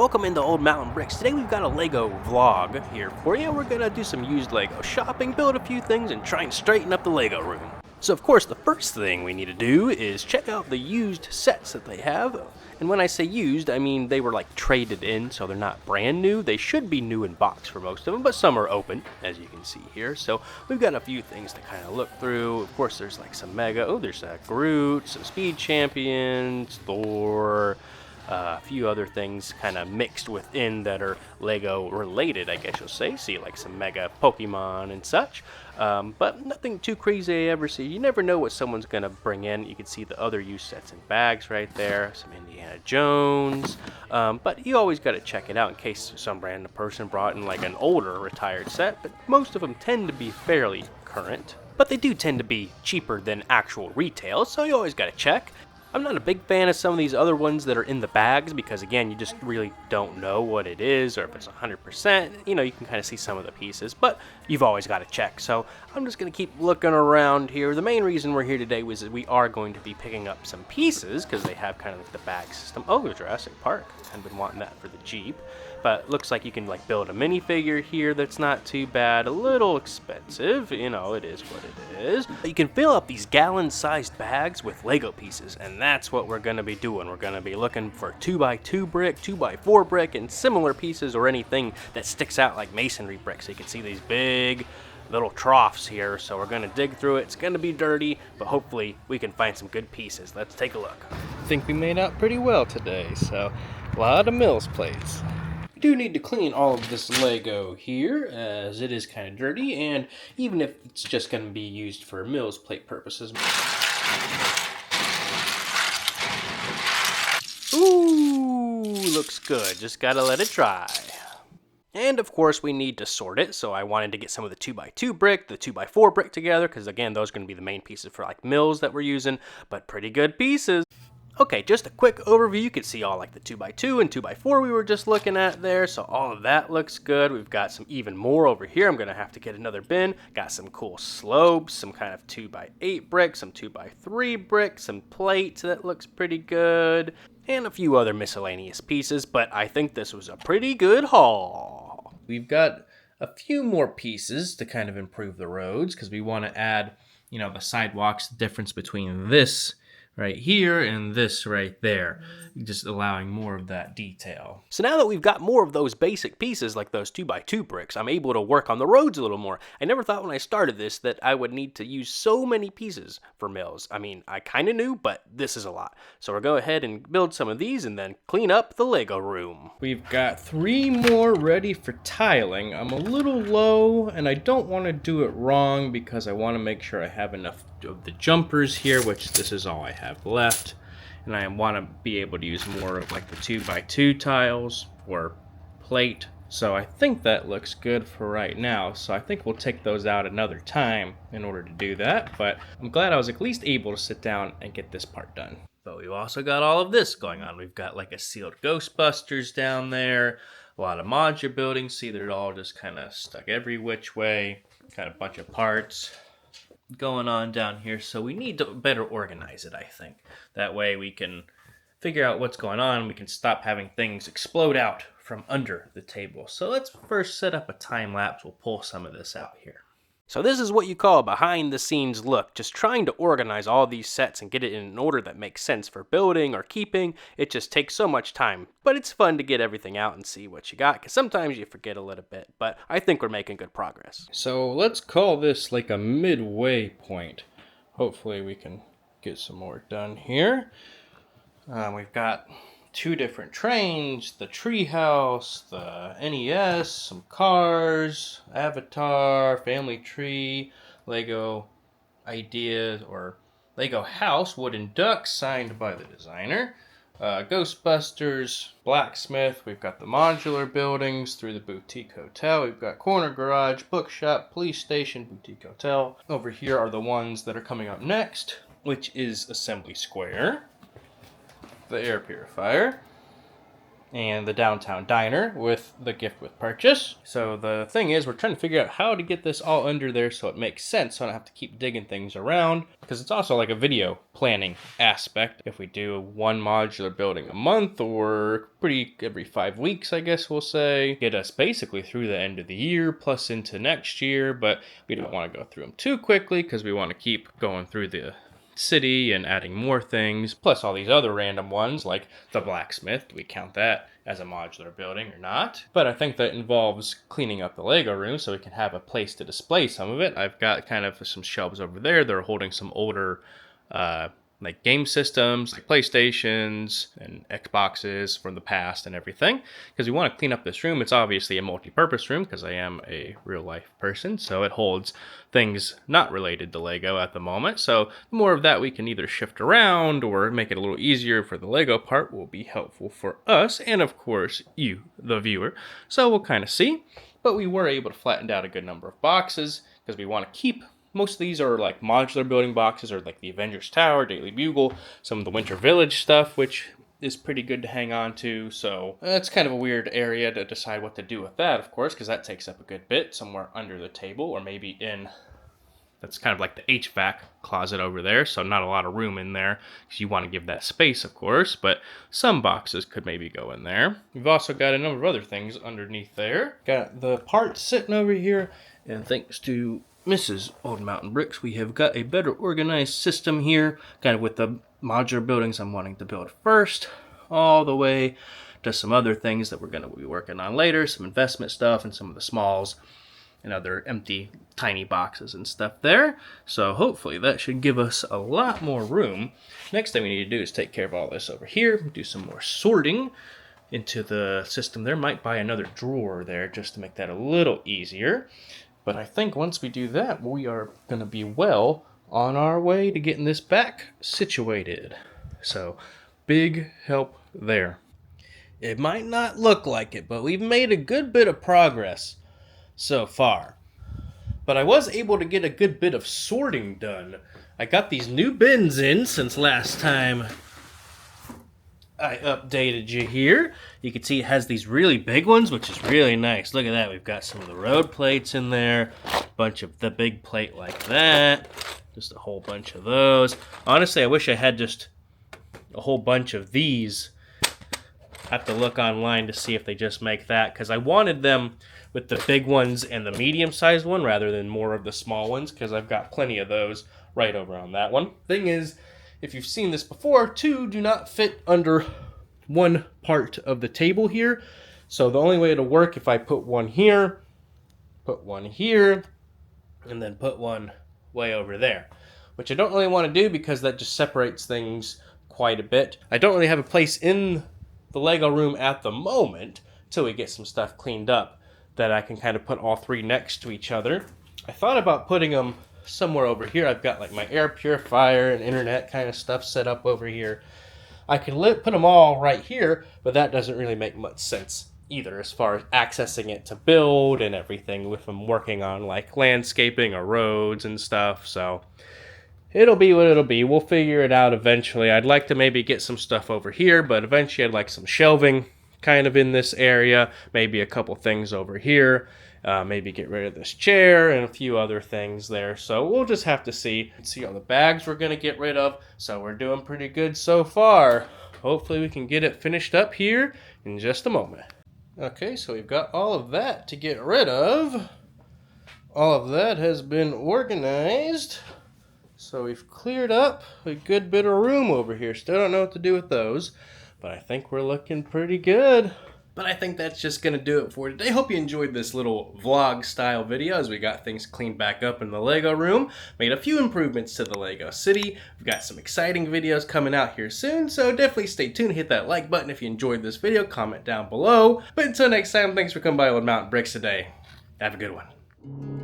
Welcome into Old Mountain Bricks. Today we've got a Lego vlog here for you. We're gonna do some used Lego shopping, build a few things, and try and straighten up the Lego room. So of course the first thing we need to do is check out the used sets that they have. And when I say used, I mean they were like traded in, so they're not brand new. They should be new in box for most of them, but some are open, as you can see here. So we've got a few things to kind of look through. Of course there's like some Mega, there's Groot, some Speed Champions, Thor, a few other things kind of mixed within that are Lego related, I guess you'll say. See like some Mega Pokemon and such, but nothing too crazy I ever see. You never know what someone's gonna bring in. You can see the other used sets and bags right there, some Indiana Jones, but you always got to check it out in case some random person brought in like an older retired set, but most of them tend to be fairly current, but they do tend to be cheaper than actual retail, so you always got to check. I'm not a big fan of some of these other ones that are in the bags because, again, you just really don't know what it is or if it's 100%. You know, you can kind of see some of the pieces, but you've always got to check. So I'm just going to keep looking around here. The main reason we're here today was that we are going to be picking up some pieces because they have kind of like the bag system. Oh, the Jurassic Park. I've been wanting that for the Jeep. But looks like you can like build a minifigure here that's not too bad. A little expensive, you know, it is what it is. You can fill up these gallon-sized bags with Lego pieces, and that's what we're going to be doing. We're going to be looking for 2x2 brick, 2x4 brick, and similar pieces or anything that sticks out like masonry bricks. So you can see these big little troughs here, so we're going to dig through it. It's going to be dirty, but hopefully we can find some good pieces. Let's take a look. I think we made out pretty well today, so a lot of Mills plates. Do need to clean all of this Lego here as it is kind of dirty, and even if it's just going to be used for Mills plate purposes. Ooh, looks good. Just gotta let it dry. And of course we need to sort it, so I wanted to get some of the 2x2 brick, the 2x4 brick together, because again those are going to be the main pieces for like Mills that we're using, but pretty good pieces. Okay, just a quick overview. You can see all like the 2x2 and 2x4 we were just looking at there, so all of that looks good. We've got some even more over here. I'm going to have to get another bin. Got some cool slopes, some kind of 2x8 brick, some 2x3 brick, some plates that looks pretty good, and a few other miscellaneous pieces, but I think this was a pretty good haul. We've got a few more pieces to kind of improve the roads because we want to add, you know, the sidewalks, the difference between this right here and this right there, just allowing more of that detail. So now that we've got more of those basic pieces like those 2x2 bricks, I'm able to work on the roads a little more. I never thought when I started this that I would need to use so many pieces for Mills. I mean, I kind of knew, but this is a lot. So we'll go ahead and build some of these and then clean up the Lego room. We've got 3 more ready for tiling. I'm a little low and I don't want to do it wrong because I want to make sure I have enough of the jumpers here, which this is all I have left, and I want to be able to use more of like the 2x2 tiles for plate, so I think that looks good for right now. So I think we'll take those out another time in order to do that, but I'm glad I was at least able to sit down and get this part done. But we've also got all of this going on. We've got like a sealed Ghostbusters down there, a lot of modular buildings. See, they're all just kind of stuck every which way, kind of bunch of parts going on down here, so we need to better organize it, I think. That way we can figure out what's going on, we can stop having things explode out from under the table. So let's first set up a time lapse. We'll pull some of this out here. So this is what you call a behind the scenes look, just trying to organize all these sets and get it in an order that makes sense for building or keeping. It just takes so much time, but it's fun to get everything out and see what you got, because sometimes you forget a little bit, but I think we're making good progress. So let's call this like a midway point. Hopefully we can get some more done here. We've got 2 different trains, the treehouse, the NES, some cars, Avatar, Family Tree, Lego Ideas, or Lego House, Wooden Duck, signed by the designer, Ghostbusters, Blacksmith. We've got the modular buildings through the Boutique Hotel. We've got Corner Garage, Bookshop, Police Station, Boutique Hotel. Over here are the ones that are coming up next, which is Assembly Square, the air purifier, and the downtown diner with the gift with purchase. So the thing is, we're trying to figure out how to get this all under there so it makes sense, so I don't have to keep digging things around, because it's also like a video planning aspect. If we do one modular building a month, or every 5 weeks, I guess we'll say, get us basically through the end of the year plus into next year, but we don't want to go through them too quickly because we want to keep going through the city and adding more things, plus all these other random ones like the blacksmith. Do we count that as a modular building or not? But I think that involves cleaning up the Lego room so we can have a place to display some of it. I've got kind of some shelves over there. They're holding some older like game systems, like PlayStations and Xboxes from the past and everything, because we want to clean up this room. It's obviously a multi-purpose room because I am a real life person, so it holds things not related to Lego at the moment. So the more of that we can either shift around or make it a little easier for the Lego part will be helpful for us and of course you, the viewer. So we'll kind of see, but we were able to flatten out a good number of boxes because we want to keep. Most of these are like modular building boxes, or like the Avengers Tower, Daily Bugle, some of the Winter Village stuff, which is pretty good to hang on to. So it's kind of a weird area to decide what to do with that, of course, because that takes up a good bit, somewhere under the table, or maybe in, that's kind of like the HVAC closet over there, so not a lot of room in there, because you want to give that space, of course, but some boxes could maybe go in there. We've also got a number of other things underneath there. Got the parts sitting over here, and thanks to Mrs. Old Mountain Bricks, we have got a better organized system here, kind of with the modular buildings I'm wanting to build first, all the way to some other things that we're going to be working on later, some investment stuff and some of the smalls and other empty tiny boxes and stuff there. So hopefully that should give us a lot more room. Next thing we need to do is take care of all this over here, do some more sorting into the system there. Might buy another drawer there just to make that a little easier. But I think once we do that, we are going to be well on our way to getting this back situated. So, big help there. It might not look like it, but we've made a good bit of progress so far. But I was able to get a good bit of sorting done. I got these new bins in since last time I updated you here. You can see it has these really big ones, which is really nice. Look at that. We've got some of the road plates in there, a bunch of the big plate like that, just a whole bunch of those. Honestly, I wish I had just a whole bunch of these. I have to look online to see if they just make that, because I wanted them with the big ones and the medium-sized one rather than more of the small ones, because I've got plenty of those right over on that one. Thing is, if you've seen this before, two do not fit under one part of the table here. So the only way it'll work if I put one here, and then put one way over there, which I don't really want to do because that just separates things quite a bit. I don't really have a place in the Lego room at the moment till we get some stuff cleaned up that I can kind of put all three next to each other. I thought about putting them somewhere over here. I've got like my air purifier and internet kind of stuff set up over here. I can put them all right here, but that doesn't really make much sense either as far as accessing it to build and everything with them working on like landscaping or roads and stuff. So it'll be what it'll be. We'll figure it out eventually. I'd like to maybe get some stuff over here, but eventually I'd like some shelving kind of in this area, maybe a couple things over here. Maybe get rid of this chair and a few other things there. So we'll just have to see all the bags we're going to get rid of. So we're doing pretty good so far. Hopefully we can get it finished up here in just a moment. Okay, so we've got all of that to get rid of. All of that has been organized. So we've cleared up a good bit of room over here. Still don't know what to do with those, but I think we're looking pretty good. But I think that's just going to do it for today. Hope you enjoyed this little vlog style video as we got things cleaned back up in the Lego room. Made a few improvements to the Lego city. We've got some exciting videos coming out here soon, so definitely stay tuned. Hit that like button if you enjoyed this video. Comment down below. But until next time, thanks for coming by Old Mountain Bricks today. Have a good one.